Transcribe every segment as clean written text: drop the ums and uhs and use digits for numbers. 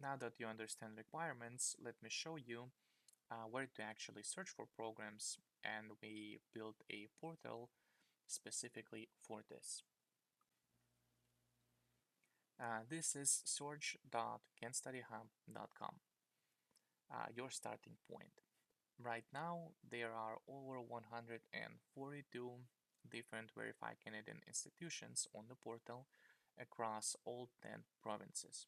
Now that you understand requirements, let me show you where to actually search for programs, and we built a portal specifically for this. This is search.canstudyhub.com, your starting point. Right now, there are over 142 different verified Canadian institutions on the portal across all 10 provinces.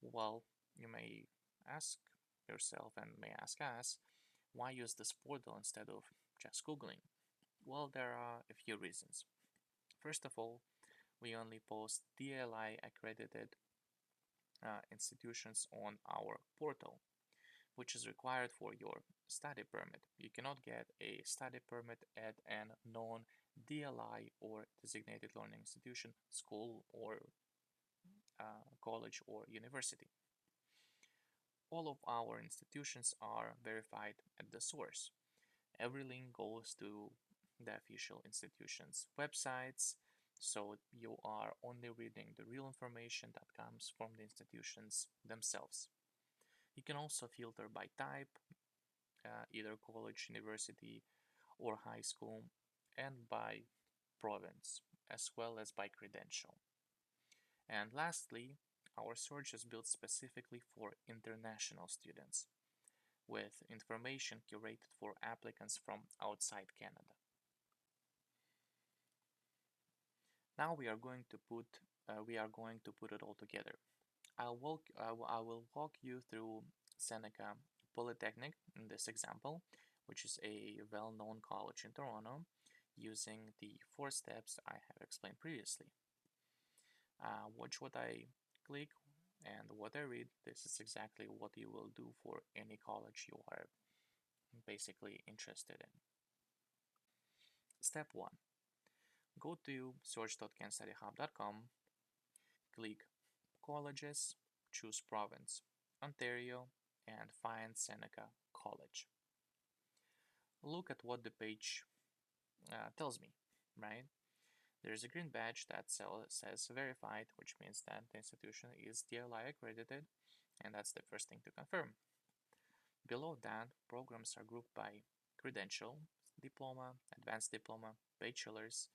Well, you may ask yourself and may ask us, why use this portal instead of just Googling? Well, there are a few reasons. First of all, we only post DLI accredited institutions on our portal, which is required for your study permit. You cannot get a study permit at a non-DLI or designated learning institution, school, or college or university. All of our institutions are verified at the source. Every link goes to the official institution's websites, so you are only reading the real information that comes from the institutions themselves. You can also filter by type, either college, university, or high school, and by province, as well as by credential. And lastly, our search is built specifically for international students, with information curated for applicants from outside Canada. Now we are going to put it all together. I will walk you through Seneca Polytechnic in this example, which is a well-known college in Toronto, using the 4 steps I have explained previously. Watch what I click and what I read. This is exactly what you will do for any college you are basically interested in. Step 1. Go to search.canstudyhub.com, click Colleges, choose Province, Ontario, and find Seneca College. Look at what the page tells me, right? There's a green badge that says verified, which means that the institution is DLI accredited, and that's the first thing to confirm. Below that, programs are grouped by credential, diploma, advanced diploma, bachelor's,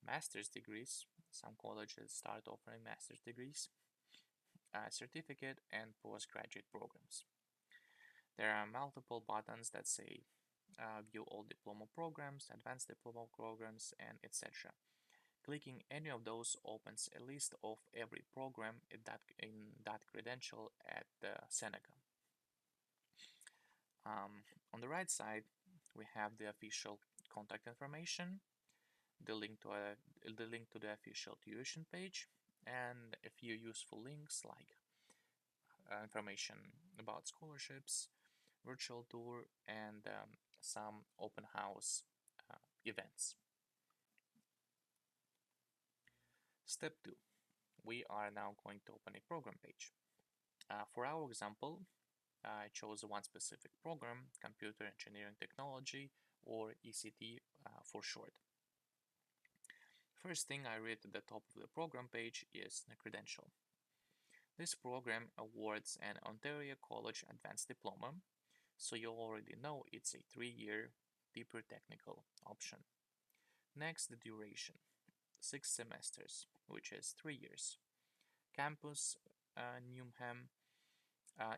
master's degrees. Some colleges start offering master's degrees, certificate, and postgraduate programs. There are multiple buttons that say view all diploma programs, advanced diploma programs, and etc. Clicking any of those opens a list of every program in that credential at Seneca. On the right side, we have the official contact information, the link to the official tuition page, and a few useful links like information about scholarships, virtual tour, and some open house events. Step 2. We are now going to open a program page. For our example, I chose one specific program, Computer Engineering Technology, or ECT for short. First thing I read at the top of the program page is the credential. This program awards an Ontario College Advanced Diploma, so you already know it's a 3-year deeper technical option. Next, the duration, 6 semesters, which is 3 years. Campus, Newham,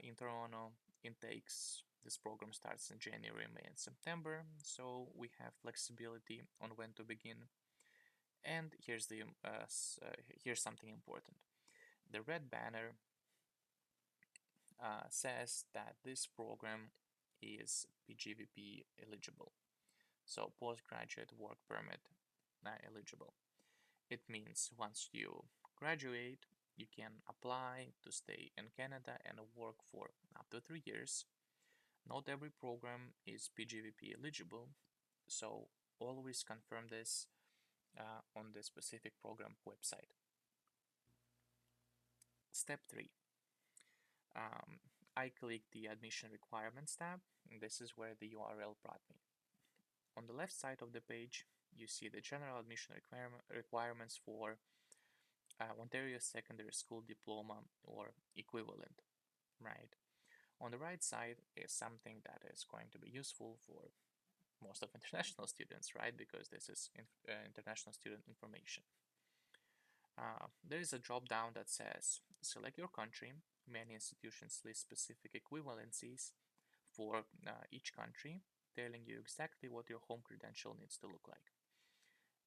in Toronto, intakes. This program starts in January, May, and September, so we have flexibility on when to begin. And here's something important. The red banner says that this program is PGVP eligible, so postgraduate work permit eligible. It means once you graduate, you can apply to stay in Canada and work for up to 3 years. Not every program is PGVP eligible, so always confirm this on the specific program website. Step 3. I click the Admission Requirements tab, and this is where the URL brought me. On the left side of the page, you see the general admission requirements for Ontario Secondary School Diploma or equivalent. right? On the right side is something that is going to be useful for most of international students, right? Because this is international student information. There is a drop down that says select your country. Many institutions list specific equivalencies for each country, telling you exactly what your home credential needs to look like.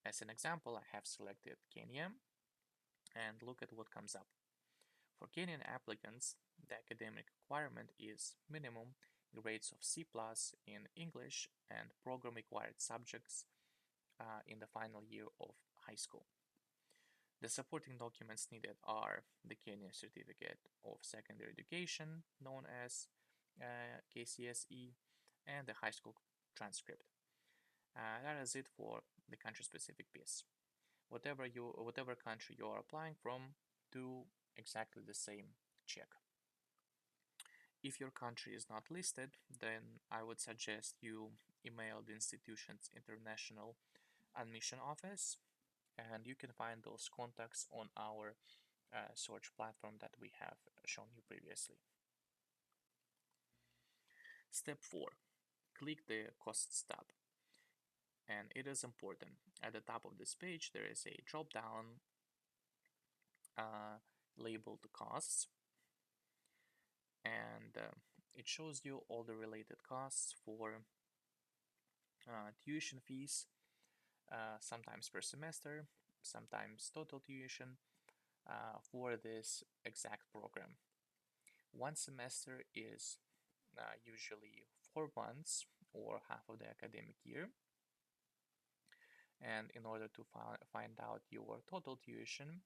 As an example, I have selected Kenya and look at what comes up. For Kenyan applicants, the academic requirement is minimum grades of C+ in English and program required subjects in the final year of high school. The supporting documents needed are the Kenyan Certificate of Secondary Education, known as KCSE, and the high school transcript. That is it for the country-specific piece. Whatever country you are applying from, do exactly the same check. If your country is not listed, then I would suggest you email the institution's international admission office, and you can find those contacts on our search platform that we have shown you previously. Step 4. Click the Costs tab. And it is important. At the top of this page, there is a drop down labeled Costs, and it shows you all the related costs for tuition fees, sometimes per semester, sometimes total tuition for this exact program. One semester is usually 4 months or half of the academic year. And in order to find out your total tuition,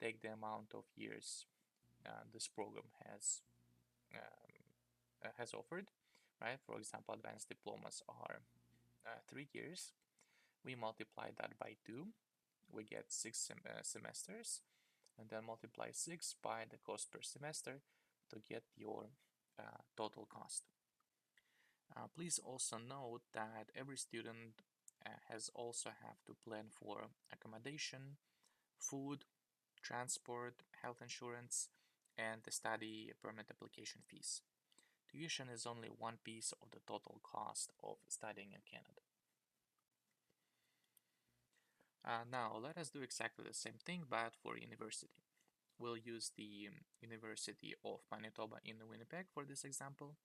take the amount of years this program has offered, right? For example, advanced diplomas are 3 years. We multiply that by 2, we get 6 semesters, and then multiply 6 by the cost per semester to get your total cost. Please also note that every student has also have to plan for accommodation, food, transport, health insurance, and the study permit application fees. Tuition is only one piece of the total cost of studying in Canada. Now, let us do exactly the same thing, but for university. We'll use the University of Manitoba in Winnipeg for this example,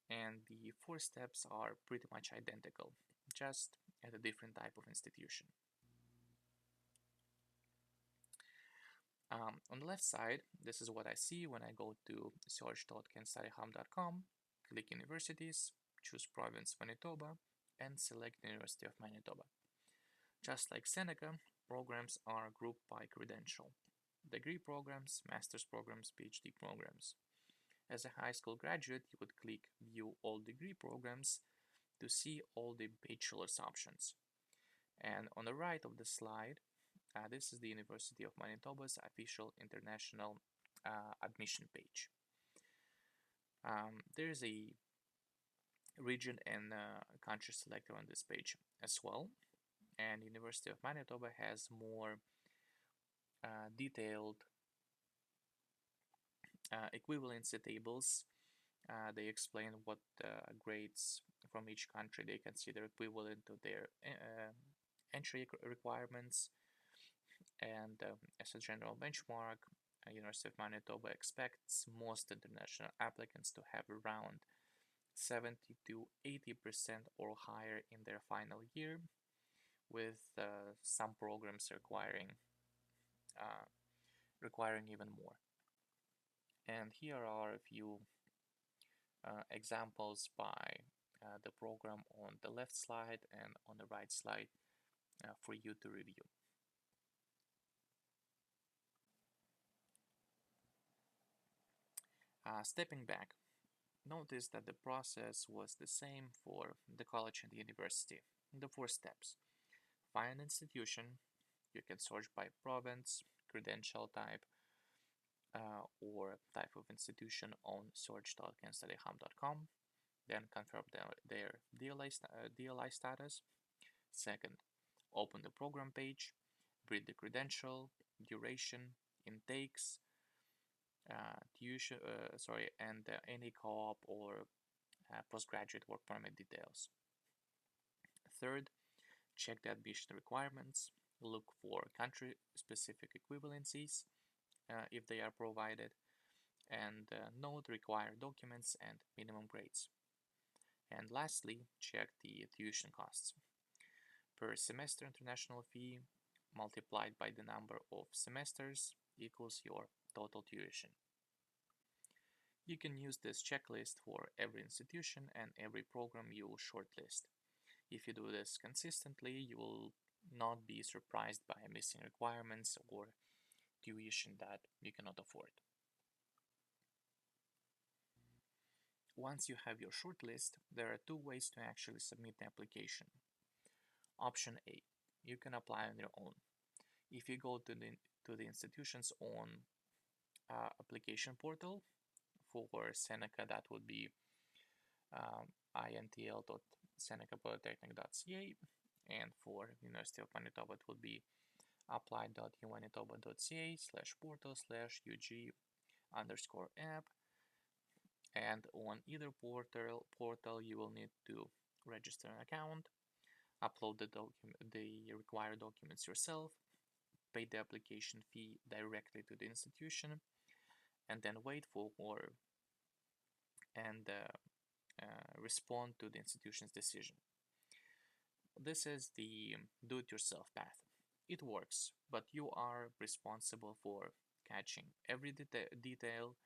and the 4 steps are pretty much identical, just at a different type of institution. On the left side, this is what I see when I go to search.canstudyhub.com, click Universities, choose Province Manitoba, and select the University of Manitoba. Just like Seneca, programs are grouped by credential: degree programs, master's programs, PhD programs. As a high school graduate, you would click View All Degree Programs to see all the bachelor's options. And on the right of the slide, this is the University of Manitoba's official international admission page. There is a region and country selector on this page as well, and University of Manitoba has more detailed equivalency tables. They explain what grades from each country they consider equivalent to their entry requirements, and as a general benchmark, University of Manitoba expects most international applicants to have around 70 to 80% or higher in their final year, with some programs requiring even more. And here are a few examples by the program on the left slide and on the right slide for you to review. Stepping back, notice that the process was the same for the college and the university. The 4 steps: find an institution. You can search by province, credential type, or type of institution on search.canstudyhub.com. Then confirm their DLI status. Second, open the program page, read the credential, duration, intakes, and any co-op or postgraduate work permit details. Third, check the admission requirements. Look for country-specific equivalencies if they are provided, and note required documents and minimum grades. And lastly, check the tuition costs. Per semester international fee multiplied by the number of semesters equals your total tuition. You can use this checklist for every institution and every program you shortlist. If you do this consistently, you will not be surprised by missing requirements or tuition that you cannot afford. Once you have your shortlist, there are two ways to actually submit the application. Option A, you can apply on your own. If you go to the institution's own application portal, for Seneca that would be intl.senecapolytechnic.ca, and for University of Manitoba it would be apply.umanitoba.ca/portal/UG_app, and on either portal you will need to register an account, upload the required documents yourself, pay the application fee directly to the institution, and then wait for and respond to the institution's decision. This is the do-it-yourself path. It works, but you are responsible for catching every detail,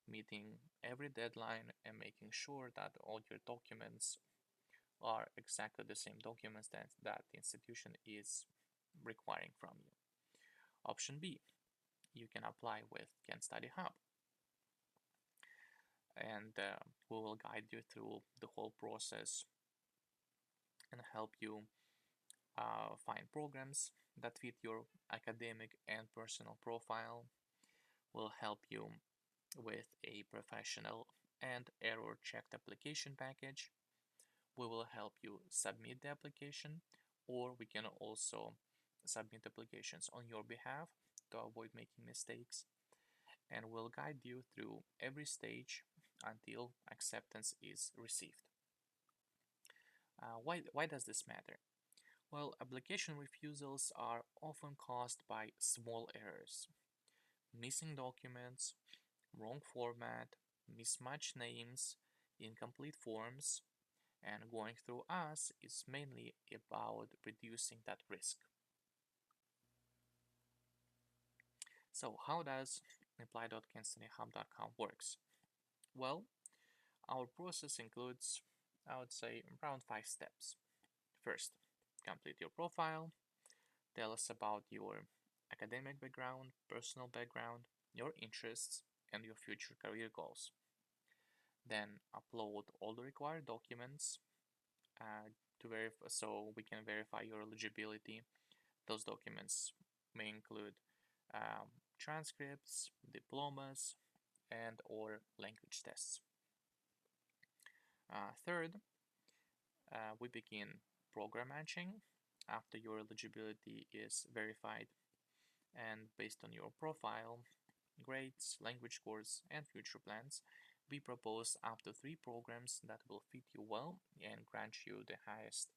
meeting every deadline, and making sure that all your documents are exactly the same documents that the institution is requiring from you. Option B, you can apply with CanStudyHub, and we will guide you through the whole process and help you find programs that fit your academic and personal profile. We'll help you with a professional and error-checked application package. We will help you submit the application, or we can also submit applications on your behalf to avoid making mistakes. And we'll guide you through every stage until acceptance is received. Why does this matter? Well, application refusals are often caused by small errors, missing documents, wrong format, mismatched names, incomplete forms, and going through us is mainly about reducing that risk. So how does apply.canstudyhub.com works? Well, our process includes, I would say, around 5 steps. First, complete your profile, tell us about your academic background, personal background, your interests, and your future career goals. Then upload all the required documents so we can verify your eligibility. Those documents may include transcripts, diplomas, and or language tests. Third, we begin program matching after your eligibility is verified, and based on your profile, grades, language scores, and future plans, we propose up to 3 programs that will fit you well and grant you the highest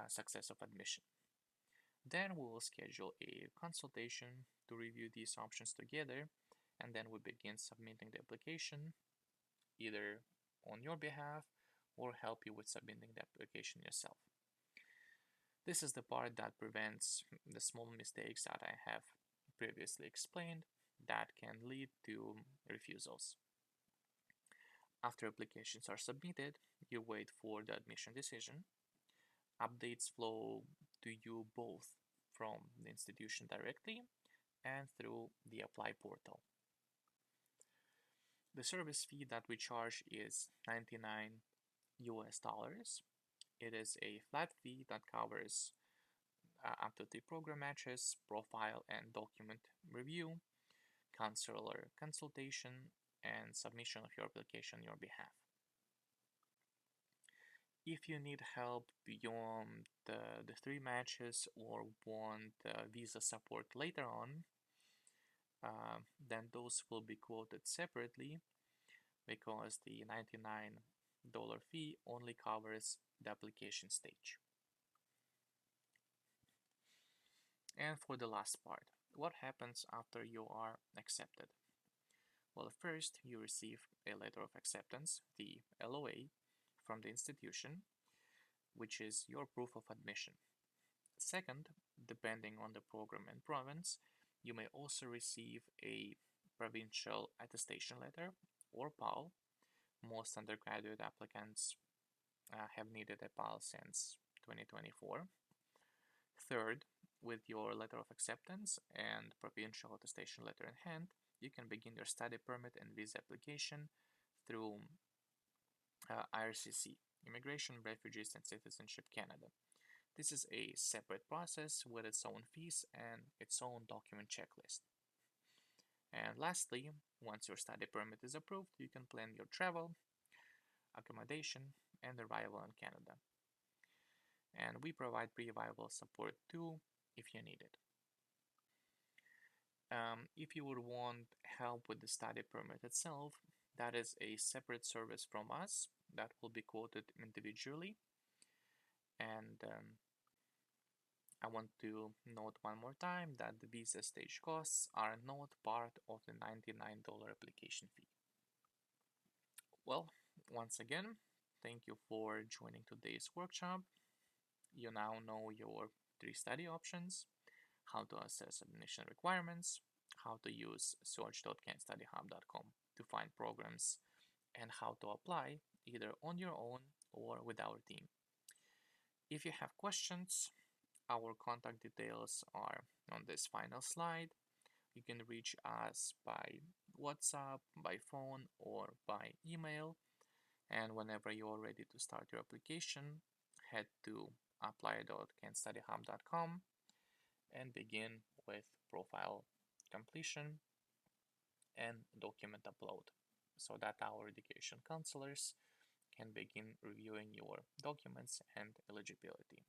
success of admission. Then we will schedule a consultation to review these options together, and then we begin submitting the application either on your behalf or help you with submitting the application yourself. This is the part that prevents the small mistakes that I have previously explained that can lead to refusals. After applications are submitted, you wait for the admission decision. Updates flow to you both from the institution directly and through the Apply portal. The service fee that we charge is $99 US. It is a flat fee that covers up to 3 program matches, profile and document review, counselor consultation, and submission of your application on your behalf. If you need help beyond the 3 matches or want visa support later on, then those will be quoted separately because the $99 fee only covers the application stage. And for the last part, what happens after you are accepted? Well, first you receive a letter of acceptance, the LOA, from the institution, which is your proof of admission. Second, depending on the program and province, you may also receive a provincial attestation letter or PAL. Most undergraduate applicants have needed a PAL since 2024. Third, with your letter of acceptance and provincial attestation letter in hand, you can begin your study permit and visa application through IRCC, Immigration, Refugees and Citizenship Canada. This is a separate process with its own fees and its own document checklist. And lastly, once your study permit is approved, you can plan your travel, accommodation, and arrival in Canada. And we provide pre-arrival support too if you need it. If you would want help with the study permit itself, that is a separate service from us that will be quoted individually. And I want to note one more time that the visa stage costs are not part of the $99 application fee. Well, once again, thank you for joining today's workshop. You now know your 3 study options, how to assess admission requirements, how to use search.canstudyhub.com to find programs, and how to apply either on your own or with our team. If you have questions, our contact details are on this final slide. You can reach us by WhatsApp, by phone, or by email. And whenever you're ready to start your application, head to apply.canstudyhub.com and begin with profile completion and document upload so that our education counselors can begin reviewing your documents and eligibility.